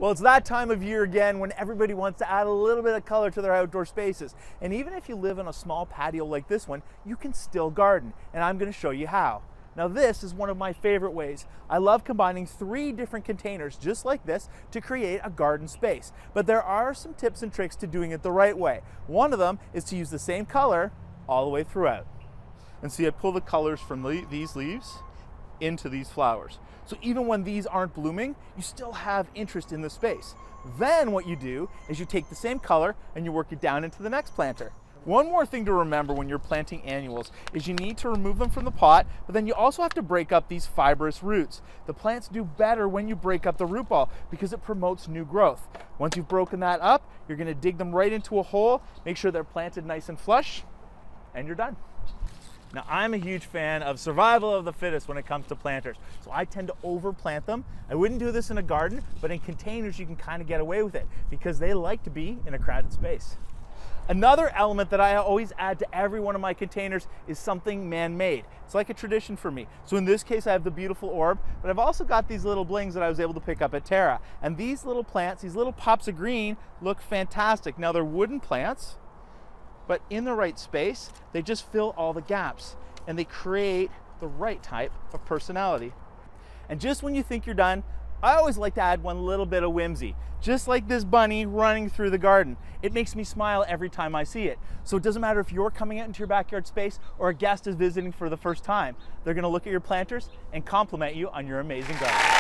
Well, it's that time of year again when everybody wants to add a little bit of color to their outdoor spaces. And even if you live in a small patio like this one, you can still garden, and I'm going to show you how. Now this is one of my favorite ways. I love combining 3 different containers just like this to create a garden space. But there are some tips and tricks to doing it the right way. One of them is to use the same color all the way throughout. And see, I pull the colors from these leaves into these flowers. So even when these aren't blooming, you still have interest in the space. Then what you do is you take the same color and you work it down into the next planter. One more thing to remember when you're planting annuals is you need to remove them from the pot, but then you also have to break up these fibrous roots. The plants do better when you break up the root ball because it promotes new growth. Once you've broken that up, you're going to dig them right into a hole, make sure they're planted nice and flush, and you're done. Now, I'm a huge fan of survival of the fittest when it comes to planters, so I tend to overplant them. I wouldn't do this in a garden, but in containers you can kind of get away with it because they like to be in a crowded space. Another element that I always add to every one of my containers is something man-made. It's like a tradition for me. So in this case, I have the beautiful orb, but I've also got these little blings that I was able to pick up at Terra. And these little plants, these little pops of green, look fantastic. Now they're wooden plants, but in the right space, they just fill all the gaps and they create the right type of personality. And just when you think you're done, I always like to add one little bit of whimsy, just like this bunny running through the garden. It makes me smile every time I see it. So it doesn't matter if you're coming out into your backyard space or a guest is visiting for the first time. They're gonna look at your planters and compliment you on your amazing garden.